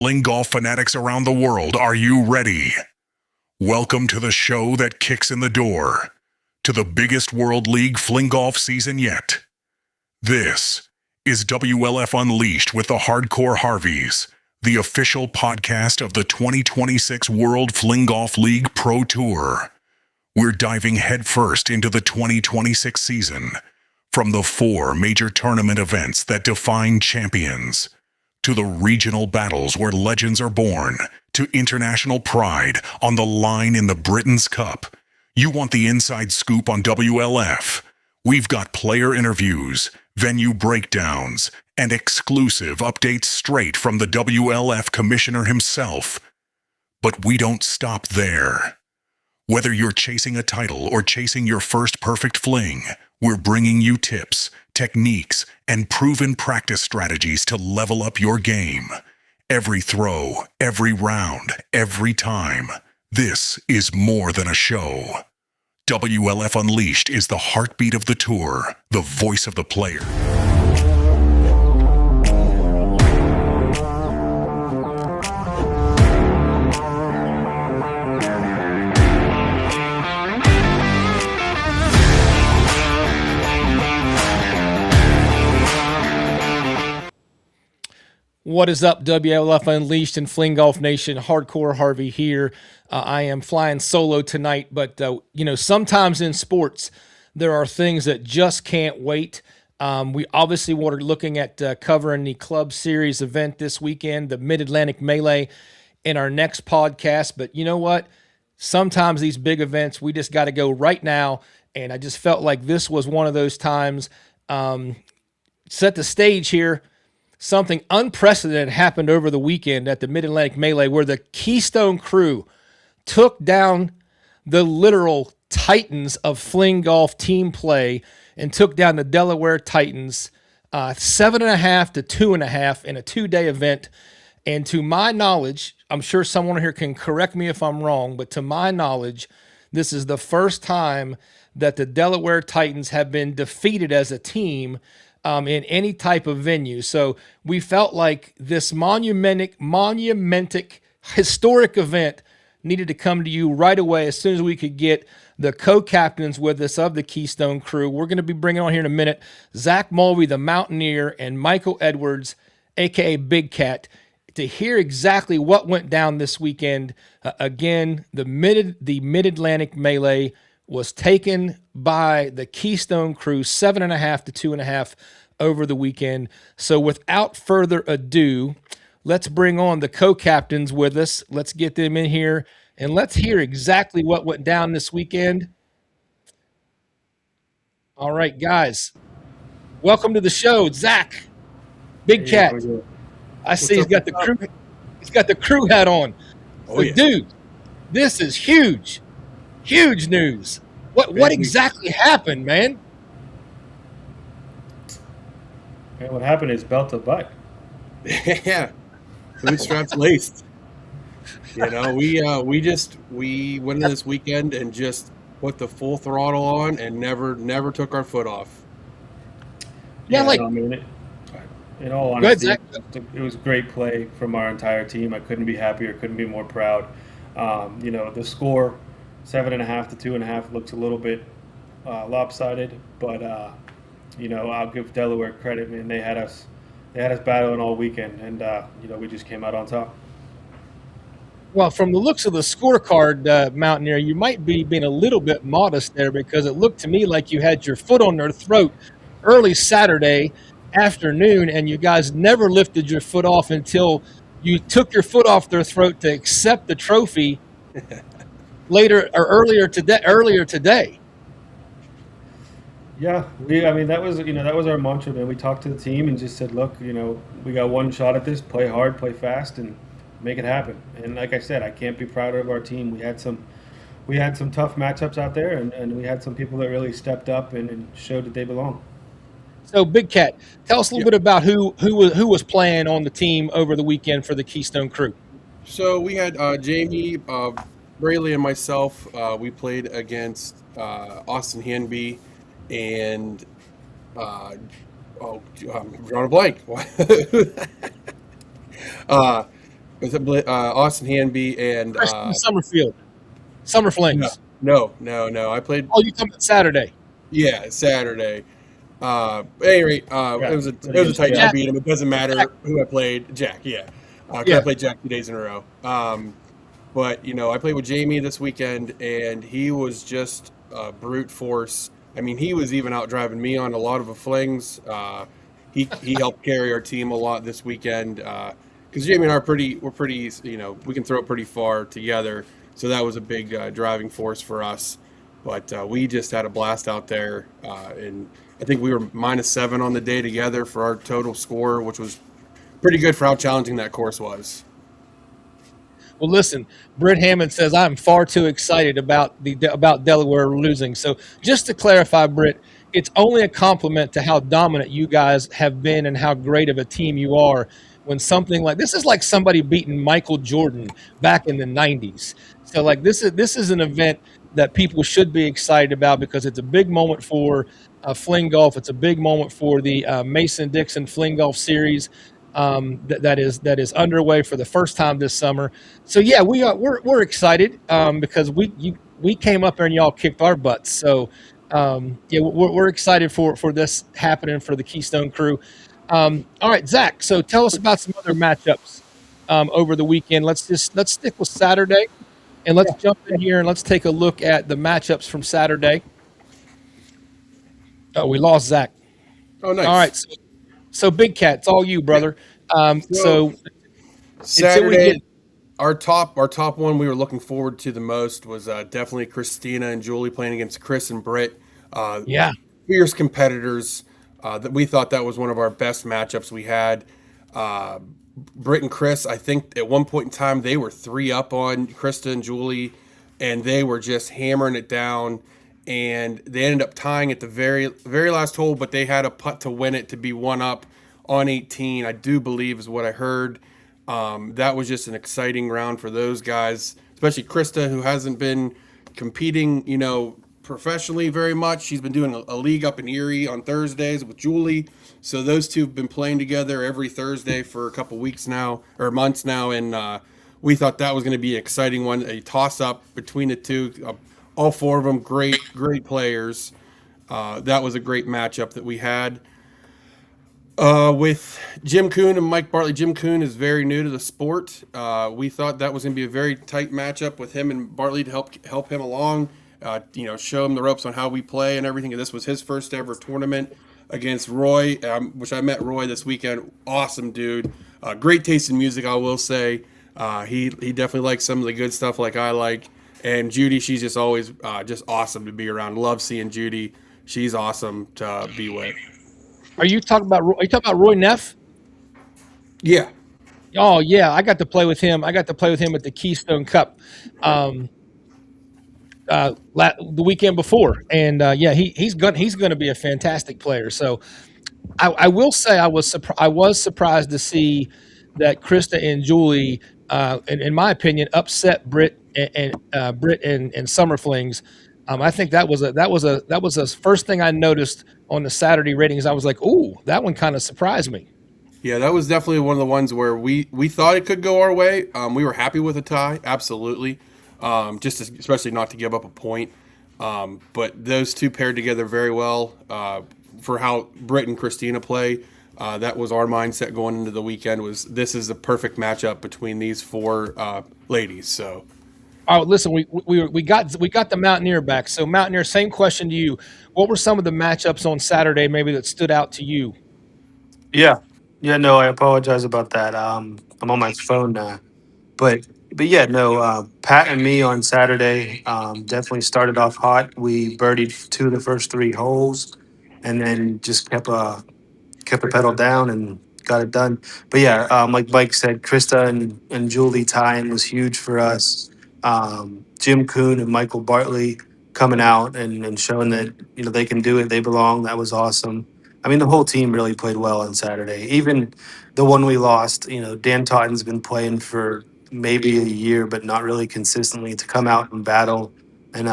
FlingGolf fanatics around the world, are you ready? Welcome to the show that kicks in the door to the biggest World League FlingGolf season yet. This is WLF Unleashed with the Hardcore Harveys, the official podcast of the 2026 World FlingGolf League Pro Tour. We're diving headfirst into the 2026 season, from the 4 major tournament events that define champions, to the regional battles where legends are born, to international pride on the line in the Britain's Cup. You want the inside scoop on WLF? We've got player interviews, venue breakdowns, and exclusive updates straight from the WLF commissioner himself. But we don't stop there. Whether you're chasing a title or chasing your first perfect fling, we're bringing you tips, techniques, and proven practice strategies to level up your game. Every throw, every round, every time. This is more than a show. WLF Unleashed is the heartbeat of the tour, the voice of the player. What is up, WLF Unleashed and FlingGolf Nation? Hardcore Harvey here. I am flying solo tonight, but sometimes in sports there are things that just can't wait. We obviously were looking at covering the Club Series event this weekend, the Mid-Atlantic Melee, in our next podcast. But you know what? Sometimes these big events, we just got to go right now, and I just felt like this was one of those times. Set the stage here. Something unprecedented happened over the weekend at the Mid-Atlantic Melee where the Keystone crew took down the literal titans of FlingGolf team play and took down the Delaware Titans 7.5 to 2.5 in a 2-day event. And to my knowledge, I'm sure someone here can correct me if I'm wrong, but to my knowledge, this is the first time that the Delaware Titans have been defeated as a team in any type of venue. So we felt like this monumentic, historic event needed to come to you right away as soon as we could get the co-captains with us of the Keystone crew. We're going to be bringing on here in a minute Zac Mulvey, the Mountaineer, and Michael Edwards, a.k.a. Big Cat, to hear exactly what went down this weekend. Again, the Mid-Atlantic Melee was taken by the Keystone crew 7.5 to 2.5 over the weekend. So without further ado, let's bring on the co-captains with us. Let's get them in here and let's hear exactly what went down this weekend. All right, guys, welcome to the show, Zac, Big Cat. I see he's got the crew. He's got the crew hat on. Oh, so, yeah. Dude, this is huge. Huge news. What exactly happened, man? And what happened is belt to butt. Yeah, bootstraps laced. You know, we went into this weekend and just put the full throttle on and never took our foot off. Yeah, I mean, in all honesty, it was great play from our entire team. I couldn't be happier, couldn't be more proud. The score 7.5 to 2.5 looks a little bit lopsided, but I'll give Delaware credit, man. They had us battling all weekend, and we just came out on top. Well, from the looks of the scorecard, Mountaineer, you might be being a little bit modest there because it looked to me like you had your foot on their throat early Saturday afternoon, and you guys never lifted your foot off until you took your foot off their throat to accept the trophy earlier today. Yeah, that was our mantra, man. We talked to the team and just said, look, we got one shot at this. Play hard, play fast, and make it happen. And like I said, I can't be prouder of our team. We had some tough matchups out there, and we had some people that really stepped up and showed that they belong. So, Big Cat, tell us a little bit about who was playing on the team over the weekend for the Keystone crew. So we had Jamie, Brayley, and myself. We played against Austin Hanby and I'm drawing a blank. Was it Austin Hanby and Preston Summerfield, Summer Flings. no. I played. Oh, you talking about Saturday? Yeah, Saturday. At any rate, it was a tight Jack. beat him. It doesn't matter Jack. who I played. Jack, yeah, because Yeah. I played Jack 2 days in a row. But I played with Jamie this weekend, and he was just a brute force. I mean, he was even out driving me on a lot of the flings. He helped carry our team a lot this weekend because Jamie and I we're pretty we can throw it pretty far together. So that was a big driving force for us. But we just had a blast out there, and I think we were -7 on the day together for our total score, which was pretty good for how challenging that course was. Well, listen, Britt Hammond says I'm far too excited about Delaware losing. So just to clarify, Britt, it's only a compliment to how dominant you guys have been and how great of a team you are. When something like this is like somebody beating Michael Jordan back in the '90s. So like this is an event that people should be excited about because it's a big moment for Fling Golf. It's a big moment for the Mason-Dixon Fling Golf Series that is underway for the first time this summer. So yeah, we're excited because we came up there and y'all kicked our butts. So yeah, we're excited for this happening for the Keystone crew. All right, Zach. So tell us about some other matchups over the weekend. Let's stick with Saturday, and let's jump in here and let's take a look at the matchups from Saturday. Oh, we lost Zach. Oh, nice. All right. So Big Cat, it's all you, brother. So Saturday, our top one we were looking forward to the most was definitely Christina and Julie playing against Chris and Britt. Yeah. Fierce competitors. That we thought that was one of our best matchups we had. Britt and Chris, I think at one point in time they were 3 up on Krista and Julie, and they were just hammering it down. And they ended up tying at the very last hole, but they had a putt to win it to be 1 up on 18. I do believe is what I heard. That was just an exciting round for those guys, especially Krista, who hasn't been competing, professionally very much. She's been doing a league up in Erie on Thursdays with Julie. So those two have been playing together every Thursday for a couple weeks now or months now, and we thought that was going to be an exciting one, a toss up between the two. All 4 of them great players. That was a great matchup that we had. With Jim Kuhn and Mike Bartley. Jim Kuhn is very new to the sport. We thought that was going to be a very tight matchup with him and Bartley to help him along, show him the ropes on how we play and everything. And this was his first ever tournament against Roy, which I met Roy this weekend. Awesome dude. Great taste in music, I will say. He definitely likes some of the good stuff like I like. And Judy, she's just always just awesome to be around. Love seeing Judy. She's awesome to be with. Are you talking about Roy Neff? Yeah. Oh yeah, I got to play with him. I got to play with him at the Keystone Cup the weekend before, and yeah, he's going to be a fantastic player. So I will say I was surprised to see that Krista and Julie, in my opinion, upset Britt and Summer Flings. I think that was the first thing I noticed on the Saturday ratings. I was like, "Ooh, that one kind of surprised me." Yeah, that was definitely one of the ones where we thought it could go our way. We were happy with a tie, absolutely. Especially not to give up a point. But those two paired together very well for how Britt and Christina play. That was our mindset going into the weekend. This is a perfect matchup between these 4 ladies. So. Oh, listen, we got the Mountaineer back. So Mountaineer, same question to you. What were some of the matchups on Saturday maybe that stood out to you? Yeah. No, I apologize about that. I'm on my phone now. But yeah, no, Pat and me on Saturday definitely started off hot. We birdied 2 of the first 3 holes and then just kept the pedal down and got it done. But yeah, like Mike said, Krista and Julie tying was huge for us. Jim Kuhn and Michael Bartley coming out and showing that they can do it, they belong. That was awesome. I mean, the whole team really played well on Saturday. Even the one we lost, Dan Totten's been playing for maybe a year, but not really consistently. To come out and battle and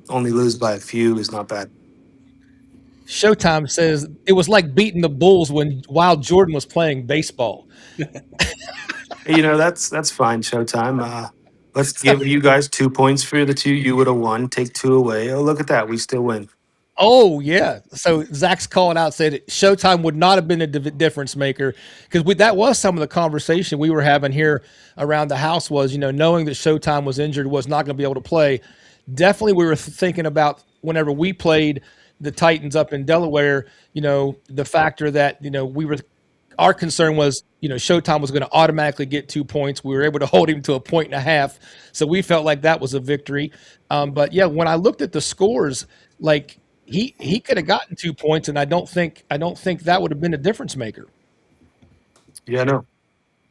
only lose by a few is not bad. Showtime says it was like beating the Bulls when Wild Jordan was playing baseball. That's fine, Showtime. Let's give you guys 2 points for the two you would have won. Take two away. Oh, look at that. We still win. Oh yeah. So Zach's calling out said Showtime would not have been a difference maker because that was some of the conversation we were having here around the house was knowing that Showtime was injured was not going to be able to play. Definitely, we were thinking about whenever we played the Titans up in Delaware. The factor that our concern was, Showtime was going to automatically get 2 points. We were able to hold him to 1.5, so we felt like that was a victory. But yeah, when I looked at the scores, like he could have gotten 2 points, and I don't think that would have been a difference maker. Yeah, no.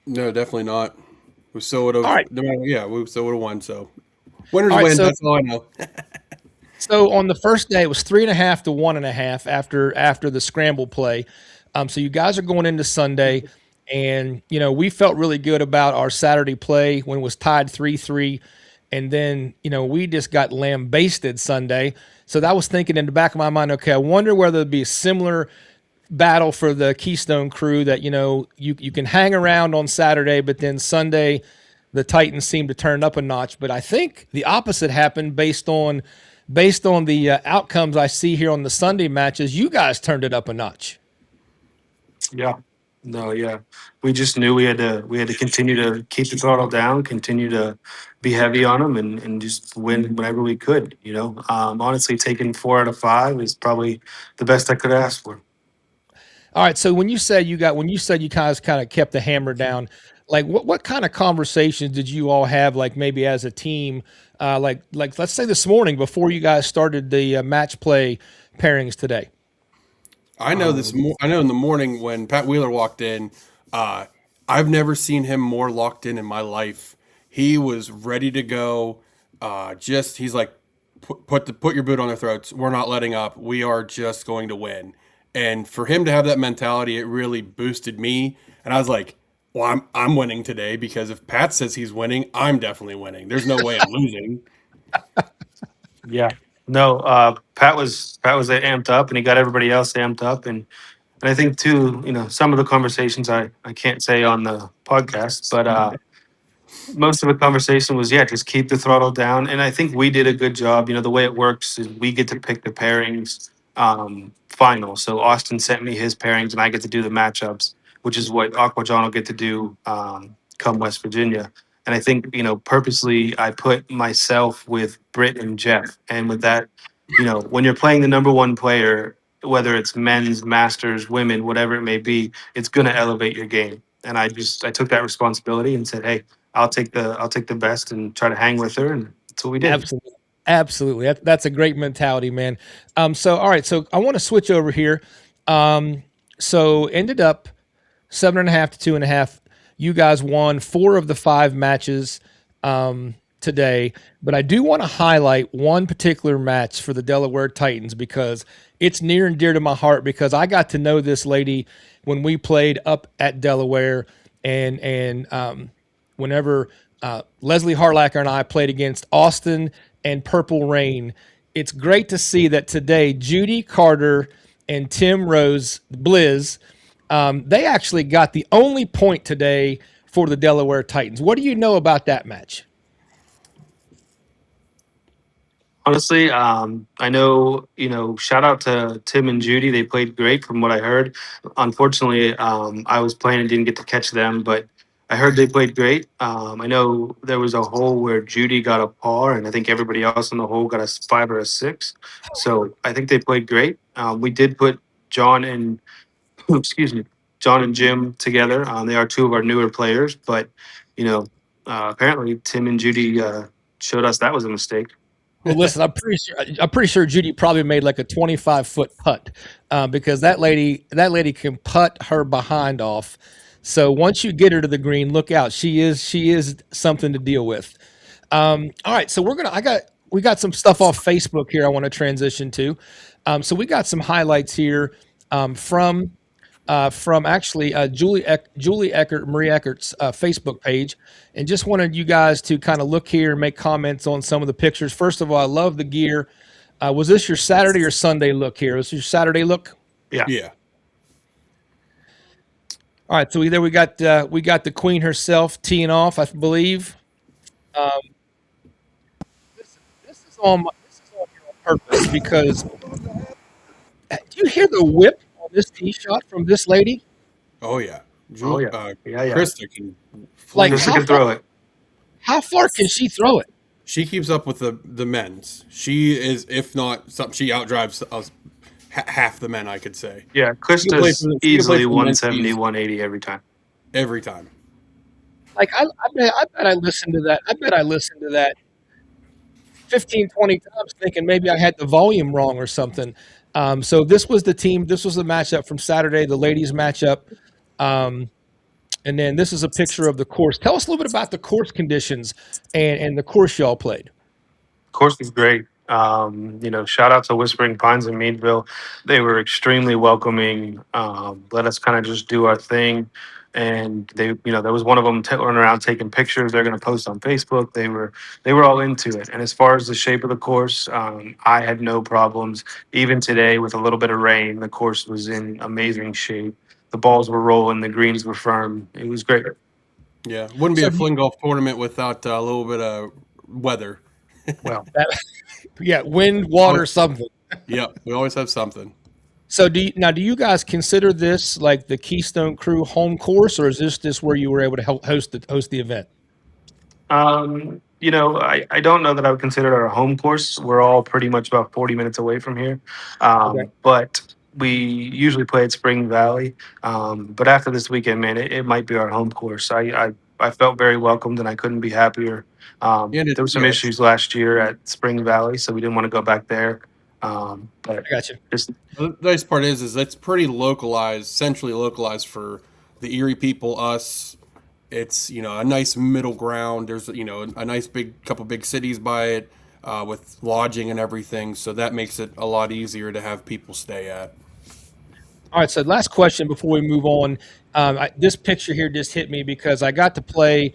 No, definitely not. We still would have. All right. Yeah, we still would have won. So winners All right, win. so- That's all I know. So on the first day, it was 3.5 to 1.5 after the scramble play. So you guys are going into Sunday, and we felt really good about our Saturday play when it was tied 3-3, and then we just got lambasted Sunday. So that was thinking in the back of my mind, okay, I wonder whether it'd be a similar battle for the Keystone crew that you can hang around on Saturday, but then Sunday the Titans seemed to turn up a notch. But I think the opposite happened based on the outcomes I see here on the Sunday matches. You guys turned it up a notch. Yeah. No, yeah. We just knew we had to continue to keep the throttle down, continue to be heavy on them, and just win whenever we could. Honestly, taking 4 out of 5 is probably the best I could ask for. All right. So when you said you guys kind of kept the hammer down, like what kind of conversations did you all have, like maybe as a team, like let's say this morning before you guys started the match play pairings today? I know I know in the morning when Pat Wheeler walked in, I've never seen him more locked in my life. He was ready to go. He's like, put your boot on their throats. We're not letting up. We are just going to win. And for him to have that mentality, it really boosted me. And I was like, well, I'm winning today because if Pat says he's winning, I'm definitely winning. There's no way I'm losing. Yeah. No, Pat was amped up, and he got everybody else amped up, and I think too, some of the conversations I can't say on the podcast, but most of the conversation was, just keep the throttle down. And I think we did a good job. The way it works is we get to pick the pairings final. So Austin sent me his pairings, and I get to do the matchups, which is what Aqua John will get to do come West Virginia. And I think, purposely I put myself with Britt and Jeff. And with that, when you're playing the number one player, whether it's men's, masters, women, whatever it may be, it's going to elevate your game. And I took that responsibility and said, hey, I'll take the best and try to hang with her, and that's what we did. Absolutely. That's a great mentality, man. So all right, so I want to switch over here. So ended up 7.5 to 2.5. You guys won 4 of the 5 matches today, but I do want to highlight one particular match for the Delaware Titans because it's near and dear to my heart because I got to know this lady when we played up at Delaware, and whenever Leslie Harlacker and I played against Austin and Purple Rain, it's great to see that today Judy Carter and Tim Rose Blizz, they actually got the only point today for the Delaware Titans. What do you know about that match? Honestly, I know, shout out to Tim and Judy. They played great from what I heard. Unfortunately, I was playing and didn't get to catch them, but I heard they played great. I know there was a hole where Judy got a par, and I think everybody else in the hole got a 5 or a 6. So I think they played great. We did put John and John and Jim together. They are 2 of our newer players, but apparently Tim and Judy showed us that was a mistake. Well, listen, I'm pretty sure Judy probably made like a 25-foot putt because that lady can putt her behind off. So once you get her to the green, look out. She is something to deal with. All right, so we got some stuff off Facebook here I want to transition to. So we got some highlights here from actually Julie Eckert, Marie Eckert's Facebook page, and just wanted you guys to kind of look here and make comments on some of the pictures. First of all, I love the gear. Was this your Saturday or Sunday look here? Was this your Saturday look? Yeah. Yeah. All right, so we got the queen herself teeing off, I believe. Um, this is on here on purpose because do you hear the whip on this tee shot from this lady? Oh yeah, Oh yeah, yeah. Krista can Like fling. Krista can throw it. how far can she throw it? She keeps up with the men's. She is, if not something, she outdrives us, half the men, I could say. Yeah, She can play Krista's for the, she can play easily for the men's 170, teams 180 every time. every time. Like I bet I listened to that. I bet I listened to that 15, 20 times thinking maybe I had the volume wrong or something. So this was the team. This was the matchup from Saturday, the ladies matchup. And then this is a picture of the course. Tell us a little bit about the course conditions and the course y'all played. Course was great. Shout out to Whispering Pines in Meadville. They were extremely welcoming. Let us kind of just do our thing. And there was one of them running around taking pictures. They're going to post on Facebook. They were all into it. And as far as the shape of the course, I had no problems. Even today, with a little bit of rain, the course was in amazing shape. The balls were rolling. The greens were firm. It was great. Yeah, wouldn't be So a fling golf tournament without a little bit of weather. Well, yeah, wind, water, something. Yep, we always have something. So do you guys consider this like the Keystone Crew home course, or is this where you were able to help host the event? I don't know that I would consider it our home course. We're all pretty much about 40 minutes away from here. Okay. But we usually play at Spring Valley. But after this weekend, man, it might be our home course. I felt very welcomed and I couldn't be happier. There were some issues last year at Spring Valley, so we didn't want to go back there. But I got you. just The nice part is it's pretty localized, centrally localized for the Erie people, us. It's a nice middle ground. There's a nice couple big cities by it with lodging and everything, so that makes it a lot easier to have people stay at. All right, so last question before we move on. This picture here just hit me because I got to play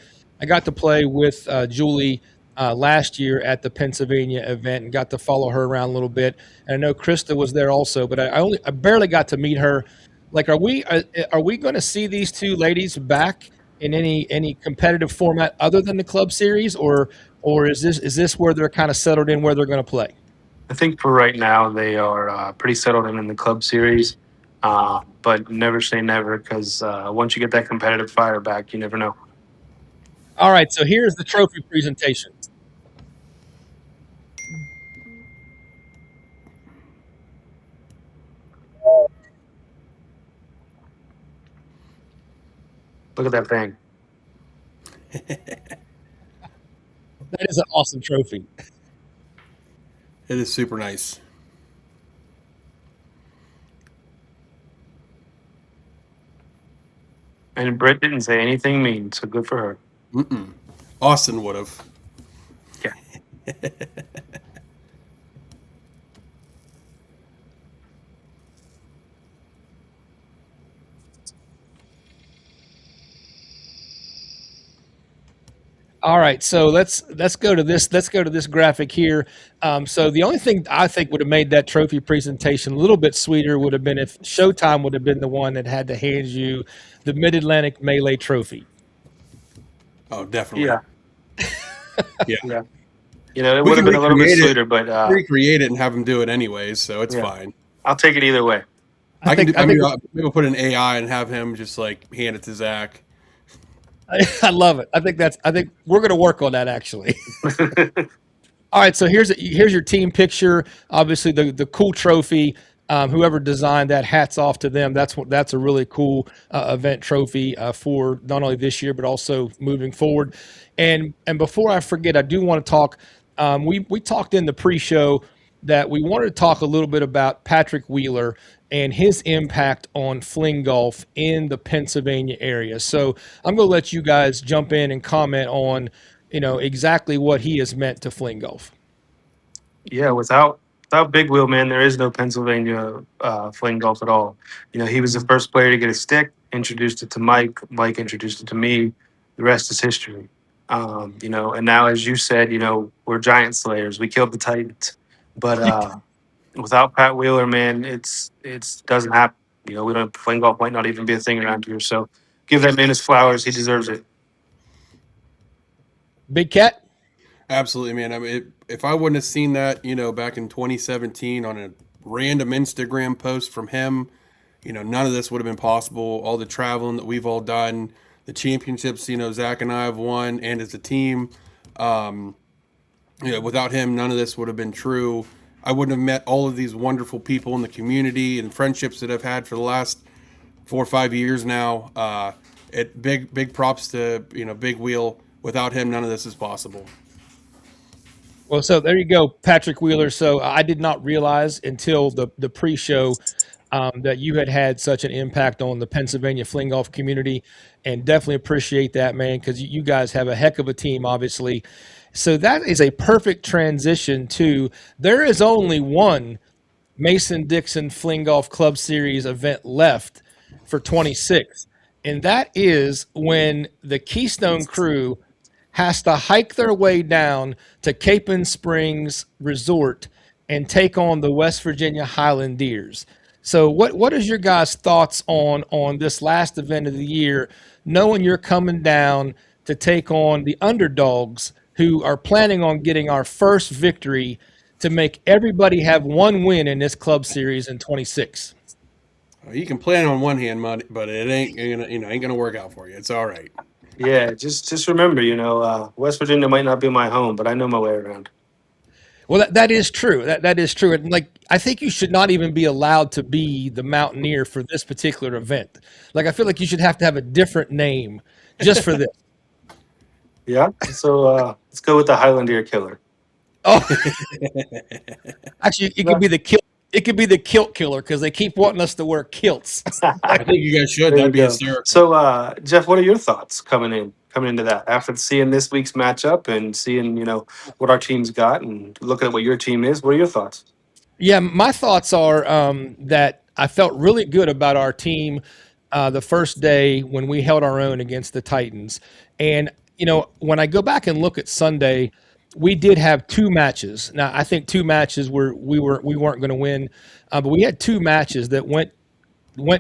with Julie last year at the Pennsylvania event and got to follow her around a little bit. And I know Krista was there also, but I barely got to meet her. Like, are we going to see these two ladies back in any competitive format other than the Club Series, or is this where they're kind of settled in where they're going to play? I think for right now they are pretty settled in the Club Series. But never say never, because once you get that competitive fire back, you never know. All right, so here's the trophy presentation. Look at that thing. That is an awesome trophy. It is super nice. And Britt didn't say anything mean, so good for her. Austin would have. Yeah. All right, so let's go to this. Let's go to this graphic here. So the only thing I think would have made that trophy presentation a little bit sweeter would have been if Showtime would have been the one that had to hand you the Mid Atlantic Melee Trophy. Oh, definitely. Yeah. Yeah. It would have been a little bit sweeter, but recreate it and have them do it anyways, so it's fine. I'll take it either way. I think maybe we'll put an AI and have him just like hand it to Zach. I love it. I think we're going to work on that actually. All right, so here's your team picture. Obviously, the cool trophy. Whoever designed that, hats off to them. That's a really cool event trophy for not only this year but also moving forward. And before I forget, I do want to talk. We talked in the pre-show that we wanted to talk a little bit about Patrick Wheeler and his impact on fling golf in the Pennsylvania area. So I'm going to let you guys jump in and comment on, exactly what he has meant to fling golf. Yeah, without Big Wheel, man, there is no Pennsylvania fling golf at all. He was the first player to get a stick, introduced it to Mike. Mike introduced it to me. The rest is history. And now, as you said, we're giant slayers. We killed the Titans. But without Pat Wheeler, man, it doesn't happen. We don't fling golf might not even be a thing around here. So give that man his flowers. He deserves it. Big Cat? Absolutely, man. I mean, if I wouldn't have seen that, back in 2017 on a random Instagram post from him, none of this would have been possible. All the traveling that we've all done, the championships, Zac and I have won, and as a team, without him, none of this would have been true. I wouldn't have met all of these wonderful people in the community and friendships that I've had for the last 4 or 5 years now. Big props to Big Wheel. Without him, none of this is possible. Well, so there you go, Patrick Wheeler. So I did not realize until the pre-show that you had such an impact on the Pennsylvania fling golf community, and definitely appreciate that, man, because you guys have a heck of a team, obviously. So that is a perfect transition to, there is only one Mason-Dixon FlingGolf Club Series event left for 26, and that is when the Keystone crew has to hike their way down to Capon Springs Resort and take on the West Virginia Highlanders. So what is your guys' thoughts on this last event of the year, knowing you're coming down to take on the underdogs who are planning on getting our first victory to make everybody have one win in this club series in 26? You can plan on one hand, but it ain't gonna work out for you. It's all right. Yeah, just remember, West Virginia might not be my home, but I know my way around. Well, that is true. That is true. And I think you should not even be allowed to be the Mountaineer for this particular event. I feel like you should have to have a different name just for this. Yeah. So let's go with the Highlander Killer. Oh, actually, it could be the kilt. It could be the kilt killer because they keep wanting us to wear kilts. I think you guys should. That'd be hysterical. So, Jeff, what are your thoughts coming into that after seeing this week's matchup and seeing what our team's got and looking at what your team is? What are your thoughts? Yeah, my thoughts are that I felt really good about our team the first day when we held our own against the Titans, and when I go back and look at Sunday, we did have 2 matches. Now, I think 2 matches where we weren't going to win, but we had 2 matches that went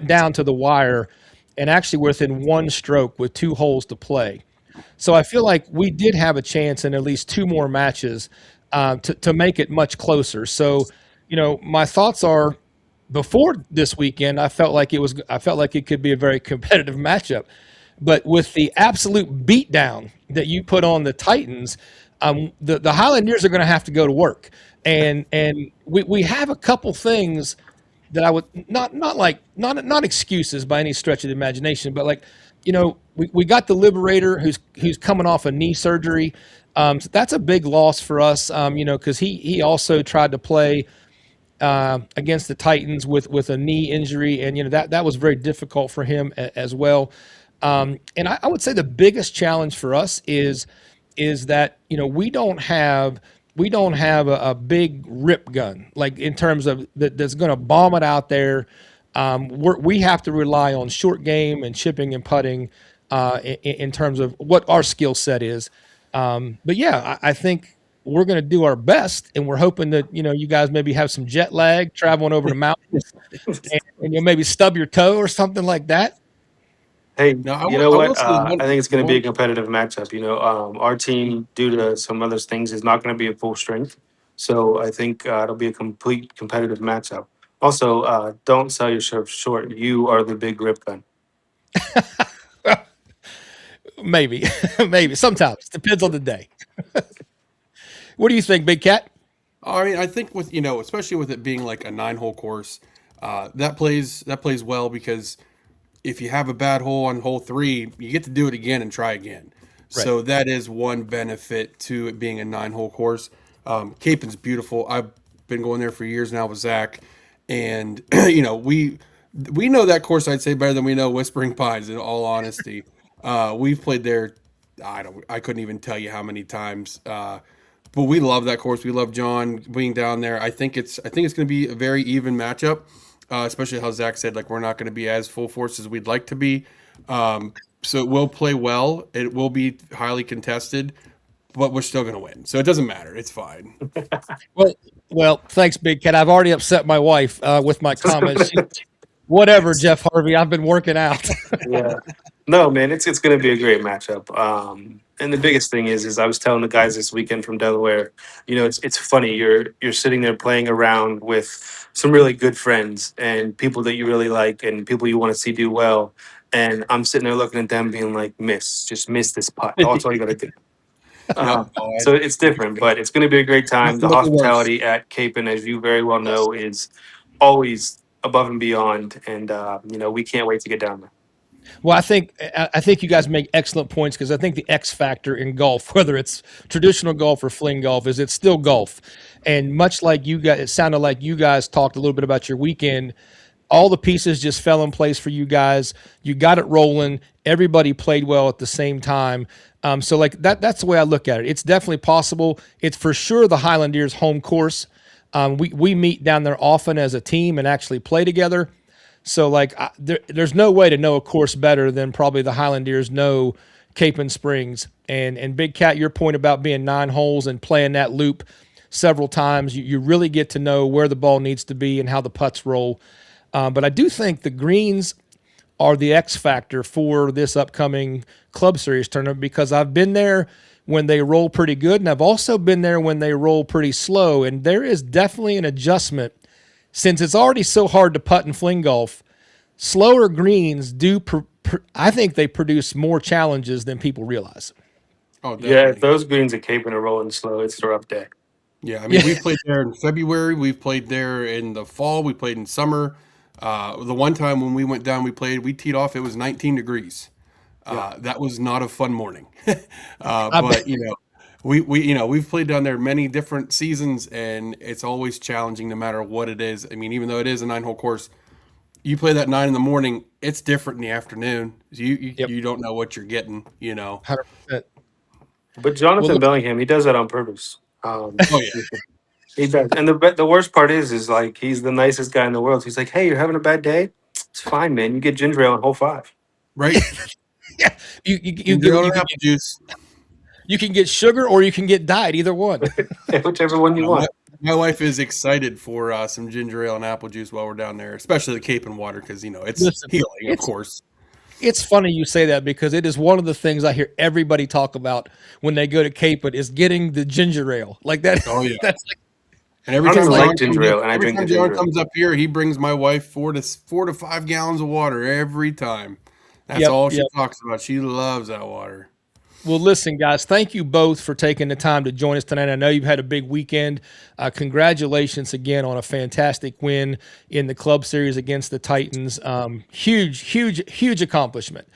down to the wire, and actually within 1 stroke with 2 holes to play. So I feel like we did have a chance in at least 2 more matches to make it much closer. So, my thoughts are, before this weekend, I felt like it could be a very competitive matchup, but with the absolute beatdown that you put on the Titans, the Highlanders are going to have to go to work, and we have a couple things that I would not excuses by any stretch of the imagination, but we got the Liberator who's coming off a knee surgery, so that's a big loss for us, because he also tried to play against the Titans with a knee injury, and that was very difficult for him as well. And I would say the biggest challenge for us is that we don't have a big rip gun in terms of that's going to bomb it out there. We have to rely on short game and chipping and putting in terms of what our skill set is. But yeah, I think we're going to do our best, and we're hoping that you guys maybe have some jet lag traveling over the mountains, and you'll maybe stub your toe or something like that. Hey, you know what? I think it's going to be a competitive matchup. Our team, due to some other things, is not going to be at full strength. So I think it'll be a complete competitive matchup. Also, don't sell yourself short. You are the big rip gun. Maybe sometimes depends on the day. What do you think, Big Cat? I mean, I think with especially with it being like a 9-hole course, that plays well, because if you have a bad hole on hole 3, you get to do it again and try again. Right. So that is one benefit to it being a 9-hole course. Capon's beautiful. I've been going there for years now with Zac, and we know that course, I'd say, better than we know Whispering Pines, in all honesty. We've played there, I couldn't even tell you how many times. But we love that course. We love John being down there. I think it's going to be a very even matchup. Especially how Zac said, we're not going to be as full force as we'd like to be. So it will play well. It will be highly contested, but we're still going to win. So it doesn't matter. It's fine. Well, thanks, Big Cat. I've already upset my wife with my comments. Whatever, Jeff Harvey. I've been working out. Yeah. No, man, it's going to be a great matchup. And the biggest thing is I was telling the guys this weekend from Delaware, it's funny. You're sitting there playing around with some really good friends and people that you really like and people you want to see do well. And I'm sitting there looking at them being like, just miss this putt. That's all you got to do. So it's different, but it's going to be a great time. The hospitality at Capon, as you very well know, is always above and beyond. And, we can't wait to get down there. Well, I think you guys make excellent points because I think the X factor in golf, whether it's traditional golf or fling golf, is it's still golf. And much like you guys, it sounded like you guys talked a little bit about your weekend. All the pieces just fell in place for you guys. You got it rolling. Everybody played well at the same time. So like that's the way I look at it. It's definitely possible. It's for sure the Highlanders home course. We meet down there often as a team and actually play together. So like there's no way to know a course better than probably the Highlanders know Capon Springs. And Big Cat, your point about being 9 holes and playing that loop several times, you really get to know where the ball needs to be and how the putts roll. But I do think the greens are the X factor for this upcoming Club Series tournament because I've been there when they roll pretty good, and I've also been there when they roll pretty slow, and there is definitely an adjustment. Since it's already so hard to putt and fling golf, slower greens do, I think they produce more challenges than people realize. Oh, definitely. Yeah, if those greens at Capon are rolling slow, it's a rough day. Yeah, I mean, we played there in February. We've played there in the fall. We played in summer. The one time when we went down, we teed off. It was 19 degrees. That was not a fun morning. But we've played down there many different seasons, and it's always challenging no matter what it is. I mean, even though it is a 9-hole course, you play that 9 in the morning. It's different in the afternoon. You don't know what you're getting. 100%. But Jonathan Bellingham, he does that on purpose. Oh yeah. He does. And the worst part is like he's the nicest guy in the world. He's like, hey, you're having a bad day? It's fine, man. You get ginger ale on hole 5. Right? Yeah. You can juice. You can get sugar or you can get diet, either one. Whichever one you want. My wife is excited for some ginger ale and apple juice while we're down there, especially the Capon water because, it's healing, of course. It's funny you say that because it is one of the things I hear everybody talk about when they go to Capon is getting the ginger ale. Like that. Oh, yeah. That's like, and every time John comes up here, he brings my wife 4 to 5 gallons of water every time. That's all she talks about. She loves that water. Well, listen, guys, thank you both for taking the time to join us tonight. I know you've had a big weekend. Congratulations again on a fantastic win in the Club Series against the Titans. Huge accomplishment.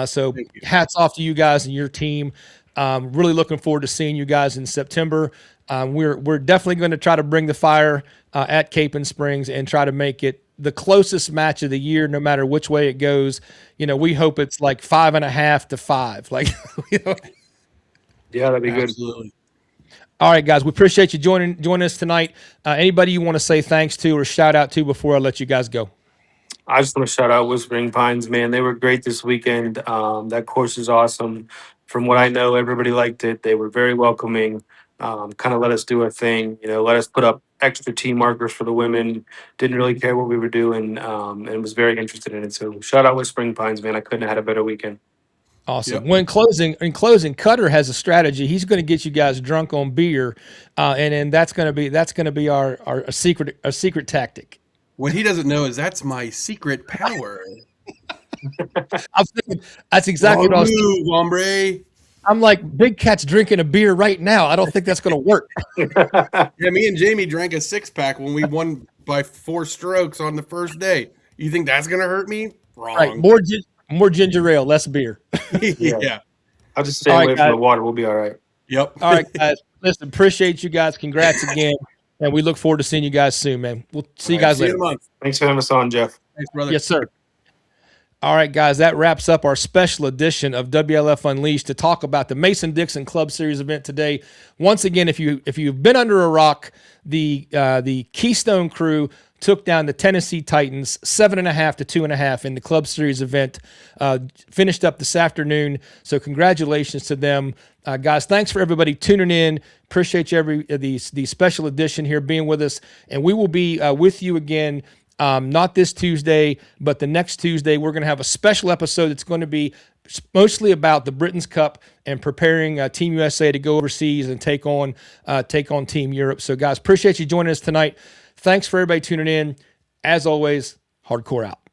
So hats off to you guys and your team. Really looking forward to seeing you guys in September. We're definitely going to try to bring the fire at Capon Springs and try to make it the closest match of the year, no matter which way it goes. We hope it's like 5.5 to 5. Like, Yeah, that'd be good. Absolutely. All right, guys, we appreciate you joining us tonight. Anybody you want to say thanks to or shout out to before I let you guys go? I just want to shout out Whispering Pines, man. They were great this weekend. That course is awesome. From what I know, everybody liked it. They were very welcoming. Kind of let us do our thing. Let us put up extra tee markers for the women. Didn't really care what we were doing, and was very interested in it. So shout out Whispering Pines, man. I couldn't have had a better weekend. Awesome. Yep. Well, in closing, Cutter has a strategy. He's going to get you guys drunk on beer, and then that's going to be our secret tactic. What he doesn't know is that's my secret power. I'm thinking that's exactly what I was thinking. Hombre. I'm like, Big Cat's drinking a beer right now. I don't think that's going to work. Yeah, me and Jamie drank a 6-pack when we won by 4 strokes on the first day. You think that's going to hurt me? Wrong. Right. More ginger ale, less beer. Yeah. I'll just stay away from the water. We'll be all right. Yep. All right, guys. Listen, appreciate you guys. Congrats again. And we look forward to seeing you guys soon, man. We'll see you guys later. Thanks for having us on, Jeff. Thanks, brother. Yes, sir. All right, guys, that wraps up our special edition of WLF Unleashed to talk about the Mason-Dixon Club Series event today. Once again, if you've been under a rock, the Keystone crew took down the Tennessee Titans 7.5 to 2.5 in the Club Series event. Finished up this afternoon, so congratulations to them. Guys, thanks for everybody tuning in. Appreciate you the special edition here being with us, and we will be with you again Not this Tuesday, but the next Tuesday, we're going to have a special episode that's going to be mostly about the Britain's Cup and preparing Team USA to go overseas and take on Team Europe. So, guys, appreciate you joining us tonight. Thanks for everybody tuning in. As always, Hardcore out.